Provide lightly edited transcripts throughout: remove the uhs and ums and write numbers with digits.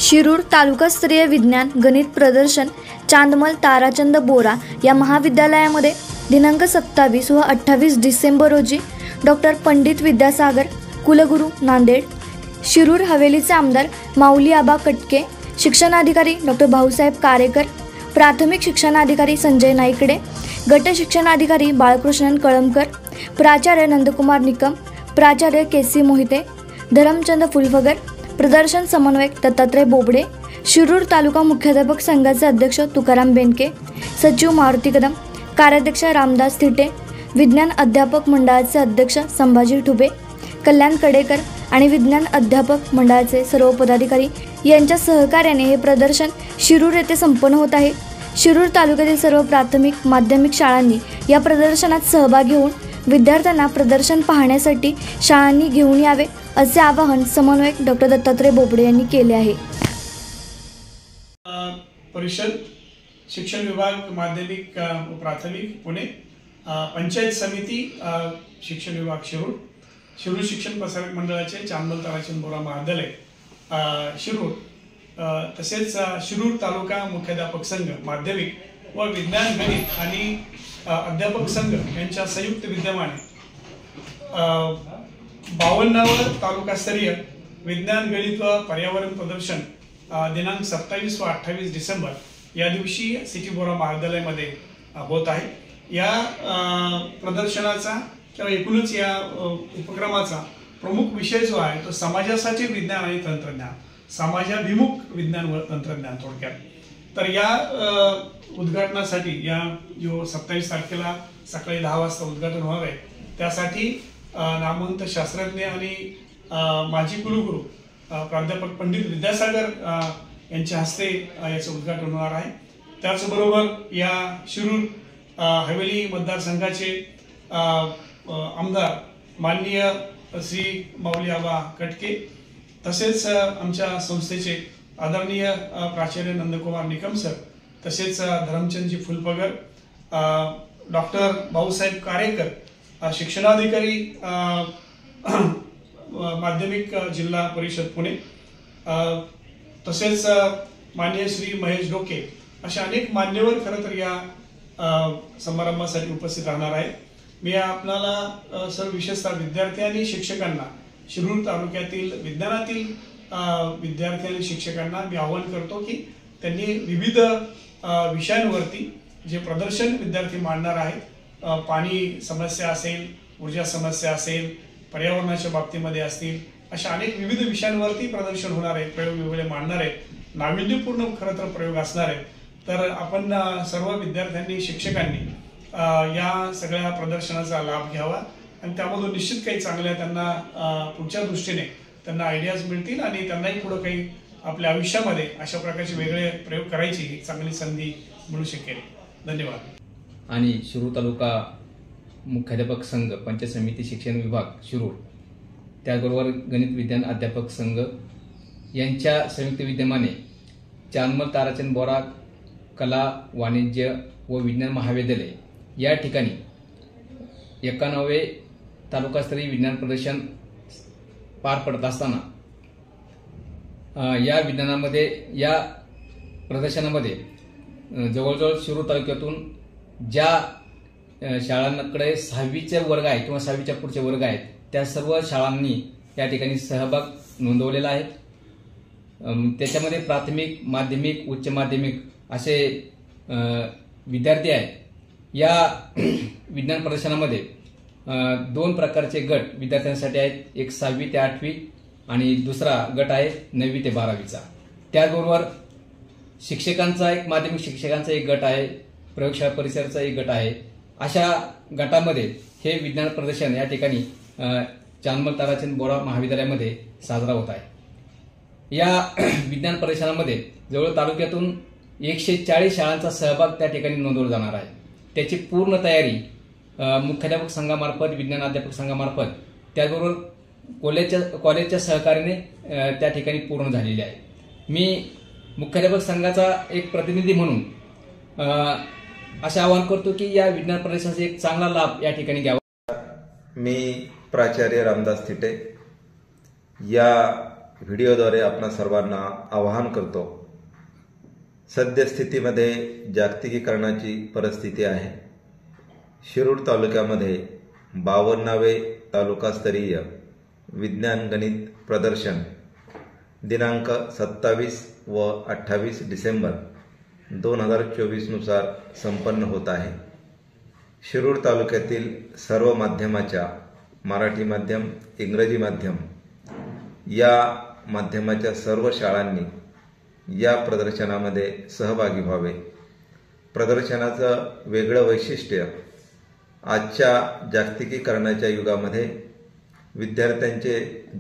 शिरूर तालुकास्तरीय विज्ञान गणित प्रदर्शन चांदमल ताराचंद बोरा या महाविद्यालयामध्ये दिनांक 27 व 28 डिसेंबर रोजी डॉक्टर पंडित विद्यासागर कुलगुरू नांदेड, शिरूर हवेलीचे आमदार माऊली आबा कटके, शिक्षणाधिकारी डॉक्टर भाऊसाहेब कारेकर, प्राथमिक शिक्षणाधिकारी संजय नाईकडे, गट शिक्षणाधिकारी बाळकृष्णन कळमकर, प्राचार्य नंदकुमार निकम, प्राचार्य केसी मोहिते, धरमचंद फुलफगर, प्रदर्शन समन्वयक दत्तात्रय बोबडे, शिरूर तालुका मुख्याध्यापक संघाचे अध्यक्ष तुकाराम बेनके, सचिव मारुती कदम, कार्याध्यक्ष रामदास थिटे, विज्ञान अध्यापक मंडळाचे अध्यक्ष संभाजी ठुबे, कल्याण कडेकर आणि विज्ञान अध्यापक मंडळाचे सर्व पदाधिकारी यांच्या सहकार्याने हे प्रदर्शन शिरूर येथे संपन्न होत आहे। शिरूर तालुक्यातील सर्व प्राथमिक माध्यमिक शाळांनी या प्रदर्शनात सहभागी होऊन विद्यार्थ्यांना प्रदर्शन पाहण्यासाठी शाळांनी घेऊन यावे असे आवाहन समन्वयक डॉक्टर दत्तात्रय बोबडे यांनी केले आहे। परिषद शिक्षण विभाग माध्यमिक व प्राथमिक पुणे, पंचायत समिती शिक्षण विभाग शिरूर, शिरूर शिक्षण प्रसारक मंडळाचे चांदमल ताराचंद बोरा महाविद्यालय शिरूर, तसेच शिरूर तालुका मुख्याध्यापक संघ माध्यमिक व विज्ञान गणित आणि अध्यापक संघ यांच्या संयुक्त विद्यमाने 52वे तालुकास्तरीय विज्ञान गणित व पर्यावरण प्रदर्शन दिनांक 27 व 28 डिसेंबर या दिवशी सिटी बोरा महाविद्यालयामध्ये होत आहे। या प्रदर्शनाचा किंवा एकूणच या उपक्रमाचा प्रमुख विषय जो आहे तो समाजासाठी विज्ञान आणि तंत्रज्ञान, समाजाभिमुख विज्ञान व तंत्रज्ञान थोडक्यात। तर या उद्घाटनासाठी या जो 27 तारखेला सकाळी 10 वाजता उद्घाटन होणार आहे त्यासाठी नामवंत शास्त्रज्ञ आणि माजी कुलगुरू प्राध्यापक पंडित विद्यासागर यांच्या हस्ते याचं उद्घाटन होणार आहे। त्याचबरोबर या शिरूर हवेली मतदारसंघाचे आमदार माननीय श्री माऊली आबा कटके, तसेच आमच्या संस्थेचे आदरणीय प्राचार्य नंदकुमार निकम सर, तसेच धरमचंदजी फुलफगर, डॉक्टर भाऊसाहेब कारेकर, शिक्षणाधिकारी माध्यमिक जिल्हा परिषद पुणे, तसेच माननीय श्री महेश डोके अशा अनेक मान्यवर खरं तर या समारंभासाठी उपस्थित राहणार आहेत। मी आपल्याला सर्व विशेषतः विद्यार्थी आणि शिक्षकांना, शिरूर तालुक्यातील विज्ञानातील विद्यार्थी आणि शिक्षकांना मी आवाहन करतो की त्यांनी विविध विषयांवरती जे प्रदर्शन विद्यार्थी मांडणार आहेत, पाणी समस्या असेल, ऊर्जा समस्या असेल, पर्यावरणाच्या बाबतीमध्ये असतील, अशा अनेक विविध विषयांवरती प्रदर्शन होणार आहे, प्रयोग वेगवेगळे मांडणार आहेत, नाविन्यपूर्ण खरं तर प्रयोग असणार आहेत। तर आपण सर्व विद्यार्थ्यांनी शिक्षकांनी या सगळ्या प्रदर्शनाचा लाभ घ्यावा आणि त्यामधून निश्चित काही चांगल्या त्यांना पुढच्या दृष्टीने त्यांना आयडियाज मिळतील आणि त्यांनाही पुढे काही आपल्या आयुष्यामध्ये अशा प्रकारचे वेगळे प्रयोग करायची चांगली संधी मिळू शकेल। धन्यवाद। आणि शिरूर तालुका मुख्याध्यापक संघ पंचायत समिती शिक्षण विभाग शिरूर, त्याचबरोबर गणित विज्ञान अध्यापक संघ यांच्या संयुक्त विद्यमाने चांदमल ताराचंद बोरा कला वाणिज्य व विज्ञान महाविद्यालय या ठिकाणी 91वे तालुकास्तरीय विज्ञान प्रदर्शन पार पडत असताना या प्रदर्शनामध्ये जवळजवळ शिरूर तालुक्यातून ज्या शाळांकडे 6वीचे वर्ग आहे किंवा 6वीच्या पुढचे वर्ग आहेत त्या सर्व शाळांनी या ठिकाणी सहभाग नोंदवलेला आहे। त्याच्यामध्ये प्राथमिक, माध्यमिक, उच्च माध्यमिक असे विद्यार्थी आहेत। या विज्ञान प्रदर्शनामध्ये 2 प्रकारचे गट विद्यार्थ्यांसाठी आहेत, एक 6वी ते 8वी आणि दुसरा गट आहे 9वी ते 12वीचा। त्याचबरोबर शिक्षकांचा एक, माध्यमिक शिक्षकांचा एक गट आहे, प्रयोगशाळा परिसराचा एक गट आहे। अशा गटामध्ये हे विज्ञान प्रदर्शन या ठिकाणी चांदमल ताराचंद बोरा महाविद्यालयामध्ये साजरा होत आहे। या विज्ञान प्रदर्शनामध्ये जवळ तालुक्यातून 140 शाळांचा सहभाग त्या ठिकाणी नोंदवला जाणार आहे। त्याची पूर्ण तयारी मुख्याध्यापक संघामार्फत, विज्ञान अध्यापक संघामार्फत, त्याचबरोबर कॉलेजच्या सहकार्याने त्या ठिकाणी पूर्ण झालेली आहे। मी मुख्याध्यापक संघाचा एक प्रतिनिधी म्हणून असे आवाहन करतो की या विज्ञान प्रदर्शनाचा एक चांगला लाभ या ठिकाणी घ्यावा। मी प्राचार्य रामदास थिटे, या व्हिडिओद्वारे आपणा सर्वांना आवाहन करतो. सद्यस्थितीमध्ये जागतिकीकरणाची परिस्थिती आहे. शिरूर तालुक्यामध्ये 52वे तालुकास्तरीय विज्ञान गणित प्रदर्शन दिनांक 27 व 28 डिसेंबर 2024 नुसार संपन्न होत आहे. शिरूर तालुक्यातील सर्व माध्यमाच्या मराठी माध्यम, इंग्रजी माध्यम या माध्यमाच्या सर्व शाळांनी या प्रदर्शनामध्ये सहभागी व्हावे. प्रदर्शनाचं वेगळं वैशिष्ट्य आजच्या जागतिकीकरणाच्या युगामध्ये विद्यार्थ्यांचे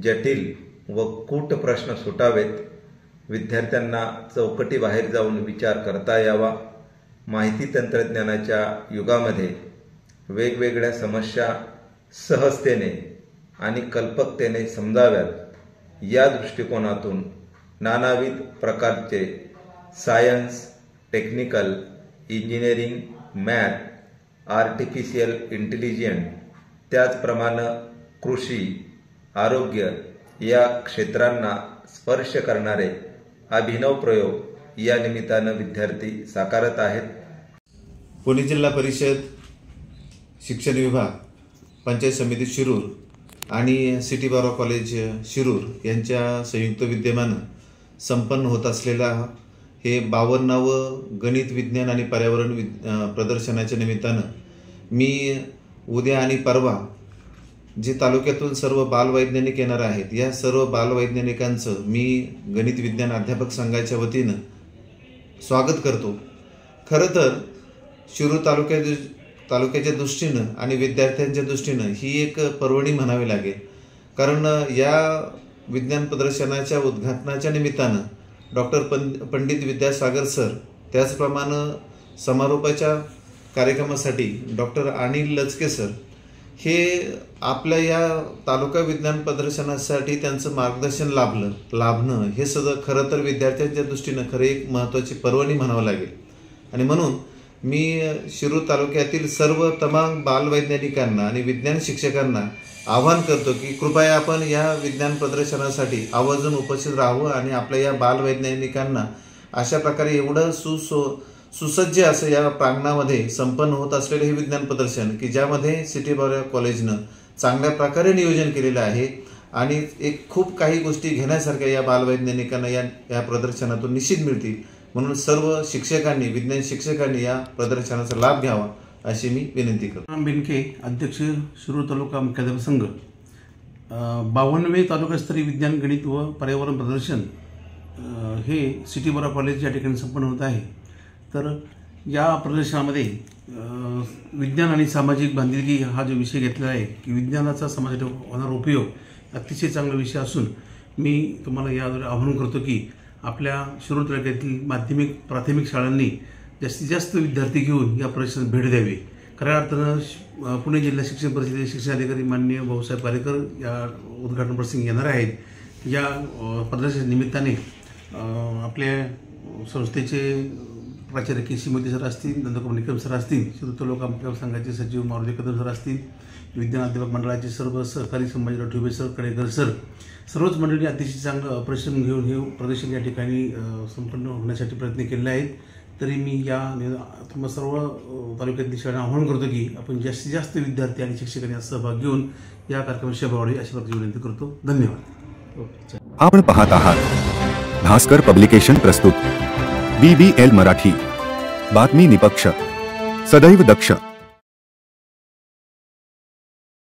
जटिल व कूट प्रश्न सुटावेत, विद्यार्थ्यांना चौकटीबाहेर जाऊन विचार करता यावा, माहिती तंत्रज्ञानाच्या युगामध्ये वेगवेगळ्या समस्या सहजतेने आणि कल्पकतेने समजाव्यात या दृष्टिकोनातून नानाविध प्रकारचे science, technical, engineering, math, artificial intelligence, त्याचप्रमाणे कृषी, आरोग्य या क्षेत्रांना स्पर्श करणारे अभिनव प्रयोग या निमित्तानं विद्यार्थी साकारत आहेत. पुणे जिल्हा परिषद शिक्षण विभाग, पंचायत समिती शिरूर आणि सिटी बार कॉलेज शिरूर यांच्या संयुक्त विद्यमानं संपन्न होत असलेला हे 52वे गणित विज्ञान आणि पर्यावरण प्रदर्शनाच्या निमित्तानं मी उद्या आणि परवा जे तालुक्यातून सर्व बालवैज्ञानिक येणार आहेत या सर्व बालवैज्ञानिकांचं मी गणित विज्ञान अध्यापक संघाच्या वतीनं स्वागत करतो. खरं तर शिरूर तालुक्याच्या दृष्टीनं आणि विद्यार्थ्यांच्या दृष्टीनं ही एक पर्वणी म्हणावी लागेल. कारण या विज्ञान प्रदर्शनाच्या उद्घाटनाच्या निमित्तानं डॉक्टर पंडित विद्यासागर सर, त्याचप्रमाणे समारोपाच्या कार्यक्रमासाठी डॉक्टर अनिल लचके सर हे आपल्या या तालुका विज्ञान प्रदर्शनासाठी त्यांचं मार्गदर्शन लाभणं हे सगळं खरं तर विद्यार्थ्यांच्या दृष्टीनं खरं एक महत्त्वाची पर्वणी म्हणावं लागेल. आणि म्हणून मी शिरूर तालुक्यातील सर्व तमाम बालवैज्ञानिकांना आणि विज्ञान शिक्षकांना आवाहन करतो की कृपया आपण या विज्ञान प्रदर्शनासाठी आवर्जून उपस्थित राहावं आणि आपल्या या बालवैज्ञानिकांना अशा प्रकारे एवढं सुसज्ज असं या प्रांगणामध्ये संपन्न होत असलेलं हे विज्ञान प्रदर्शन की ज्यामध्ये सिटी बार कॉलेजनं चांगल्या प्रकारे नियोजन केलेलं आहे आणि एक खूप काही गोष्टी घेण्यासारख्या या बालवैज्ञानिकांना या प्रदर्शनातून निश्चित मिळतील. म्हणून सर्व शिक्षकांनी, विज्ञान शिक्षकांनी या प्रदर्शनाचा लाभ घ्यावा अशी मी विनंती करतो. बेनके, अध्यक्ष शिरूर तालुका मुख्याध्यापक संघ. 52वे तालुकास्तरीय विज्ञान गणित व पर्यावरण प्रदर्शन हे सिटी बार कॉलेज या ठिकाणी संपन्न होत आहे. तर या प्रदर्शनामध्ये विज्ञान आणि सामाजिक बांधिलकी हा जो विषय घेतलेला आहे की विज्ञानाचा समाजासाठी होणारा उपयोग अतिशय चांगला विषय असून मी तुम्हाला याद्वारे आवाहन करतो की आपल्या शिरूर तालुक्यातील माध्यमिक, प्राथमिक शाळांनी जास्तीत जास्त विद्यार्थी घेऊन या प्रदर्शनात भेट द्यावी. खऱ्या अर्थानं पुणे जिल्हा शिक्षण परिषदेचे शिक्षणाधिकारी माननीय भाऊसाहेब पारेकर या उद्घाटन प्रसंगी येणार आहेत. या प्रदर्शना निमित्ताने आपल्या संस्थेचे प्राचार्य केसी मोदी सर असतील, नंदकुमार निकम सर असतील, शिरूर तालुका मुख्याध्यापक संघाचे सचिव मारुती कदम सर असतील, विज्ञान अध्यापक मंडळाचे सर्व सहकारी संभाजीराव ठुबे सर, कडेकर सर, सर्वच मंडळी अतिशय चांगलं परिश्रम घेऊन हे प्रदर्शन या ठिकाणी संपन्न होण्यासाठी प्रयत्न केले आहेत. तरी मी या सर्व तालुक्यातील शाळांना आवाहन करतो की आपण जास्तीत जास्त विद्यार्थी आणि शिक्षकांनी यात सहभाग घेऊन या कार्यक्रमात सहभागी व्हावे अशी प्रकारची विनंती करतो. धन्यवाद. आपण पाहत आहात भास्कर पब्लिकेशन प्रस्तुत BBL मराठी, बातमी निपक्ष, सदैव दक्ष.